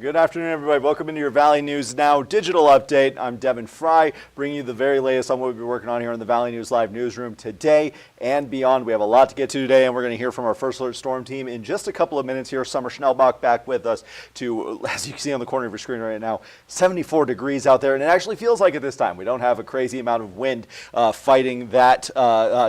Good afternoon, everybody. Welcome into your Valley News Now digital update. I'm Devin Fry, bringing you the very latest on what we've been working on here in the Valley News Live newsroom today and beyond. We have a lot to get to today, and we're going to hear from our First Alert Storm team in just a couple of minutes here. Summer Schnellbach back with us to, as you can see on the corner of your screen right now, 74 degrees out there, and it actually feels like it this time. We don't have a crazy amount of wind fighting that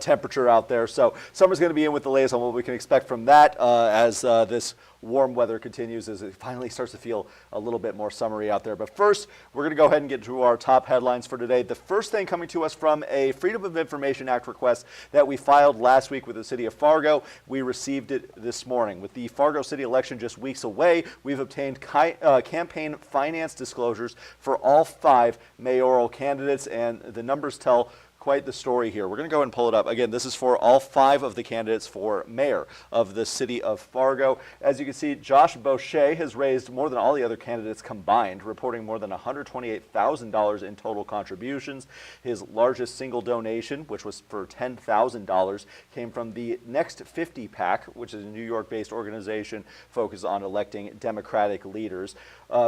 temperature out there, so Summer's going to be in with the latest on what we can expect from that as this warm weather continues as it finally starts to feel a little bit more summery out there. But first, we're going to go ahead and get to our top headlines for today. The first thing coming to us from a Freedom of Information Act request that we filed last week with the city of Fargo. We received it this morning. With the Fargo city election just weeks away, we've obtained campaign finance disclosures for all 5 mayoral candidates, and the numbers tell quite the story here. We're going to go ahead and pull it up. Again, this is for all 5 of the candidates for mayor of the city of Fargo. As you can see, Josh Boucher has raised more than all the other candidates combined, reporting more than $128,000 in total contributions. His largest single donation, which was for $10,000, came from the Next 50 PAC, which is a New York-based organization focused on electing Democratic leaders.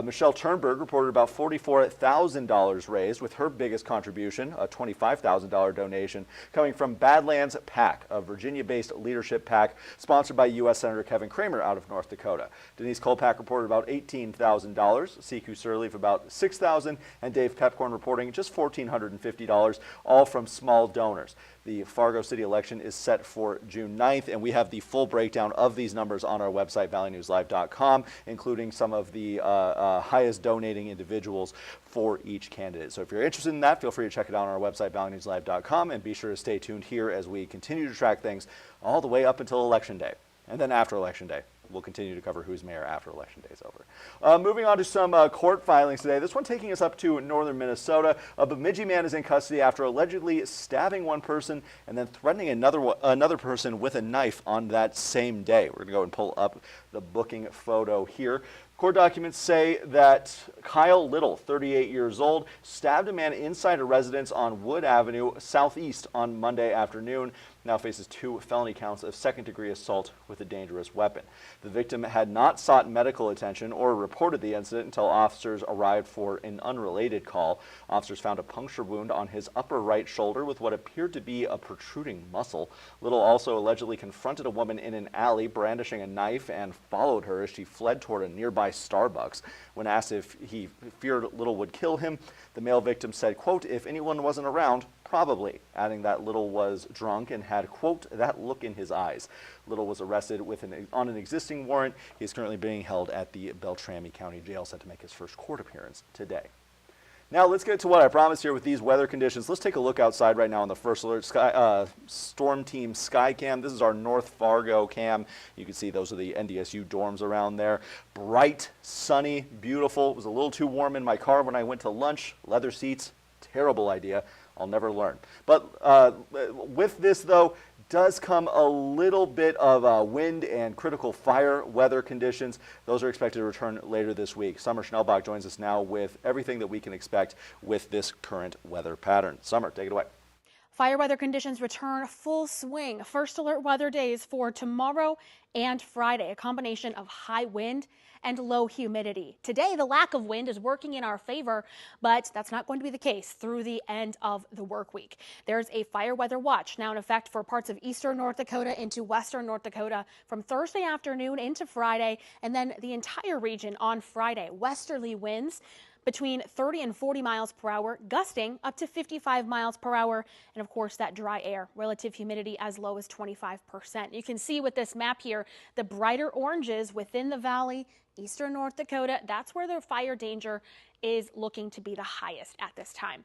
Michelle Turnberg reported about $44,000 raised, with her biggest contribution, a $25,000 donation, coming from Badlands PAC, a Virginia-based leadership PAC sponsored by U.S. Senator Kevin Cramer out of North Dakota. Denise Kolpak reported about $18,000, CQ Sirleaf about $6,000, and Dave Pepcorn reporting just $1,450, all from small donors. The Fargo city election is set for June 9th, and we have the full breakdown of these numbers on our website, valleynewslive.com, including some of the highest donating individuals for each candidate. So if you're interested in that, feel free to check it out on our website, valleynewslive.com, and be sure to stay tuned here as we continue to track things all the way up until Election Day. And then after Election Day, we'll continue to cover who's mayor after Election Day is over. Moving on to some court filings today. This one taking us up to northern Minnesota. A Bemidji man is in custody after allegedly stabbing one person and then threatening another person with a knife on that same day. We're going to go and pull up the booking photo here. Court documents say that Kyle Little, 38 years old, stabbed a man inside a residence on Wood Avenue Southeast on Monday afternoon. Now faces 2 felony counts of second-degree assault with a dangerous weapon. The victim had not sought medical attention or reported the incident until officers arrived for an unrelated call. Officers found a puncture wound on his upper right shoulder with what appeared to be a protruding muscle. Little also allegedly confronted a woman in an alley brandishing a knife and followed her as she fled toward a nearby Starbucks. When asked if he feared Little would kill him, the male victim said, quote, "If anyone wasn't around, probably," adding that Little was drunk and had, quote, "that look in his eyes." Little was arrested on an existing warrant. He is currently being held at the Beltrami County Jail, set to make his first court appearance today. Now let's get to what I promised here with these weather conditions. Let's take a look outside right now on the First Alert Storm Team Sky Cam. This is our North Fargo cam. You can see those are the NDSU dorms around there. Bright, sunny, beautiful. It was a little too warm in my car when I went to lunch. Leather seats, terrible idea. I'll never learn. But with this, though, does come a little bit of wind and critical fire weather conditions. Those are expected to return later this week. Summer Schnellbach joins us now with everything that we can expect with this current weather pattern. Summer, take it away. Fire weather conditions return full swing. First alert weather days for tomorrow and Friday, a combination of high wind and low humidity. Today, the lack of wind is working in our favor, but that's not going to be the case through the end of the work week. There's a fire weather watch now in effect for parts of eastern North Dakota into western North Dakota from Thursday afternoon into Friday, and then the entire region on Friday. Westerly winds between 30 and 40 miles per hour, gusting up to 55 miles per hour. And of course, that dry air, relative humidity as low as 25%. You can see with this map here, the brighter oranges within the valley, eastern North Dakota, that's where the fire danger is looking to be the highest at this time.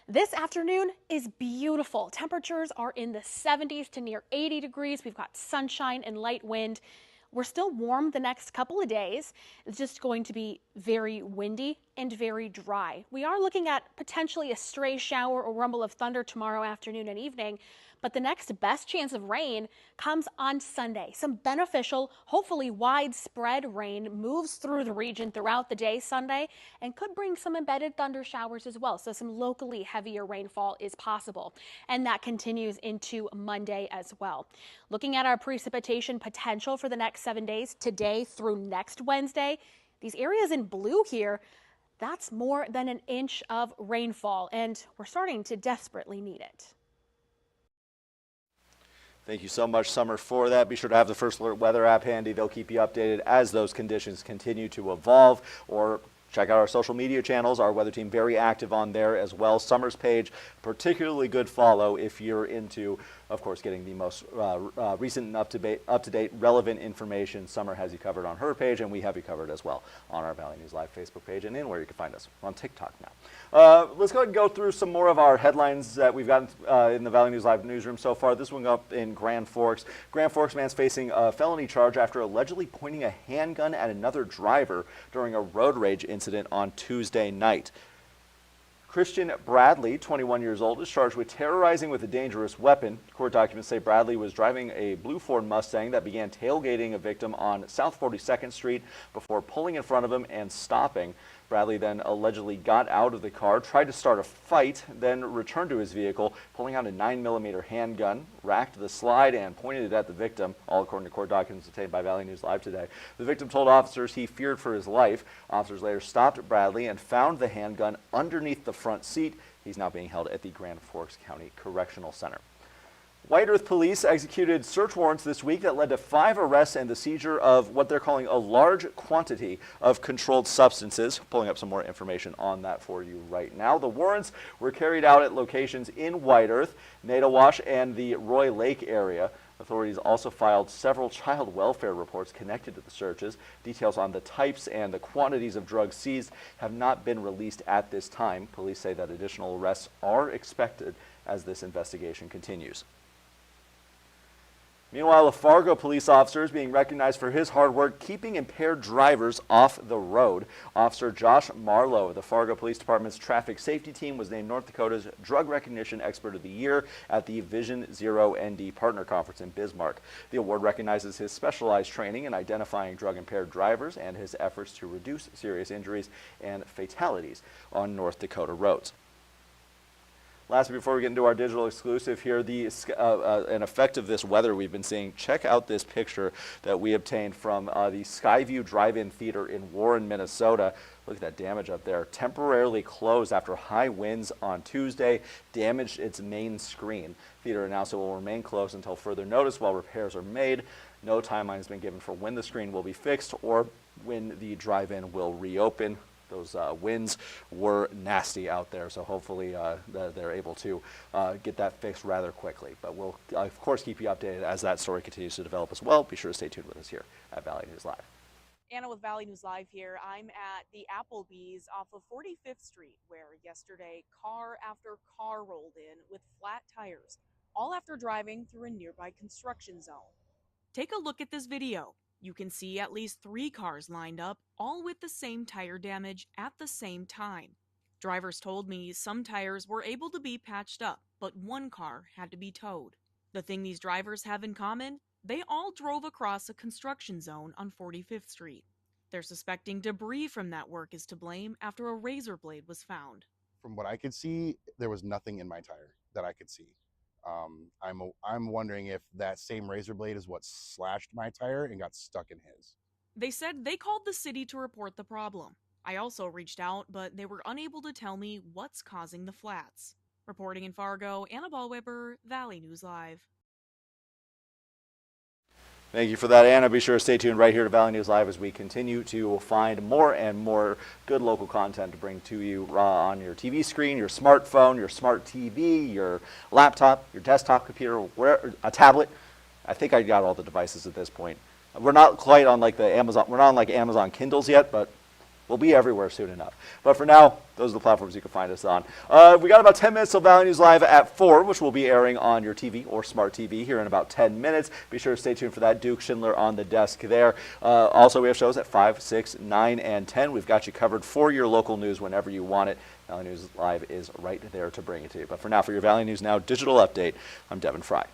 This afternoon is beautiful. Temperatures are in the 70s to near 80 degrees. We've got sunshine and light wind. We're still warm the next couple of days. It's just going to be very windy and very dry. We are looking at potentially a stray shower or rumble of thunder tomorrow afternoon and evening, but the next best chance of rain comes on Sunday. Some beneficial, hopefully widespread rain moves through the region throughout the day Sunday and could bring some embedded thunder showers as well. So some locally heavier rainfall is possible, and that continues into Monday as well. Looking at our precipitation potential for the next 7 days, today through next Wednesday, These areas in blue here, that's more than an inch of rainfall, and we're starting to desperately need it. Thank you so much, Summer, for that. Be sure to have the First Alert Weather app handy. They'll keep you updated as those conditions continue to evolve. Or check out our social media channels. Our weather team very active on there as well. Summer's page, particularly good follow if you're into, of course, getting the most recent and up-to-date relevant information. Summer has you covered on her page, and we have you covered as well on our Valley News Live Facebook page and where you can find us. We're on TikTok now. Let's go ahead and go through some more of our headlines that we've gotten in the Valley News Live newsroom so far. This one up in Grand Forks. Grand Forks man's facing a felony charge after allegedly pointing a handgun at another driver during a road rage incident on Tuesday night. Christian Bradley, 21 years old, is charged with terrorizing with a dangerous weapon. Court documents say Bradley was driving a blue Ford Mustang that began tailgating a victim on South 42nd Street before pulling in front of him and stopping. Bradley then allegedly got out of the car, tried to start a fight, then returned to his vehicle, pulling out a 9mm handgun, racked the slide, and pointed it at the victim, all according to court documents obtained by Valley News Live today. The victim told officers he feared for his life. Officers later stopped Bradley and found the handgun underneath the front seat. He's now being held at the Grand Forks County Correctional Center. White Earth Police executed search warrants this week that led to 5 arrests and the seizure of what they're calling a large quantity of controlled substances. Pulling up some more information on that for you right now. The warrants were carried out at locations in White Earth, Nadawash, and the Roy Lake area. Authorities also filed several child welfare reports connected to the searches. Details on the types and the quantities of drugs seized have not been released at this time. Police say that additional arrests are expected as this investigation continues. Meanwhile, a Fargo police officer is being recognized for his hard work keeping impaired drivers off the road. Officer Josh Marlowe of the Fargo Police Department's traffic safety team was named North Dakota's Drug Recognition Expert of the Year at the Vision Zero ND Partner Conference in Bismarck. The award recognizes his specialized training in identifying drug-impaired drivers and his efforts to reduce serious injuries and fatalities on North Dakota roads. Lastly, before we get into our digital exclusive here, an effect of this weather we've been seeing, check out this picture that we obtained from the Skyview Drive-In Theater in Warren, Minnesota. Look at that damage up there. Temporarily closed after high winds on Tuesday, damaged its main screen. Theater announced it will remain closed until further notice while repairs are made. No timeline has been given for when the screen will be fixed or when the drive-in will reopen. Those winds were nasty out there, so hopefully they're able to get that fixed rather quickly. But we'll, of course, keep you updated as that story continues to develop as well. Be sure to stay tuned with us here at Valley News Live. Anna with Valley News Live here. I'm at the Applebee's off of 45th Street, where yesterday car after car rolled in with flat tires, all after driving through a nearby construction zone. Take a look at this video. You can see at least 3 cars lined up, all with the same tire damage at the same time. Drivers told me some tires were able to be patched up, but one car had to be towed. The thing these drivers have in common? They all drove across a construction zone on 45th Street. They're suspecting debris from that work is to blame after a razor blade was found. From what I could see, there was nothing in my tire that I could see. I'm wondering if that same razor blade is what slashed my tire and got stuck in his. They said they called the city to report the problem. I also reached out, but they were unable to tell me what's causing the flats. Reporting in Fargo, Anna Ballweber, Valley News Live. Thank you for that, Anna. Be sure to stay tuned right here to Valley News Live as we continue to find more and more good local content to bring to you on your TV screen, your smartphone, your smart TV, your laptop, your desktop computer, a tablet. I think I got all the devices at this point. We're not quite on like the Amazon. We're not on like Amazon Kindles yet, but we'll be everywhere soon enough. But for now, those are the platforms you can find us on. We got about 10 minutes till Valley News Live at 4, which will be airing on your TV or smart TV here in about 10 minutes. Be sure to stay tuned for that. Duke Schindler on the desk there. Also, we have shows at 5, 6, 9, and 10. We've got you covered for your local news whenever you want it. Valley News Live is right there to bring it to you. But for now, for your Valley News Now digital update, I'm Devin Fry.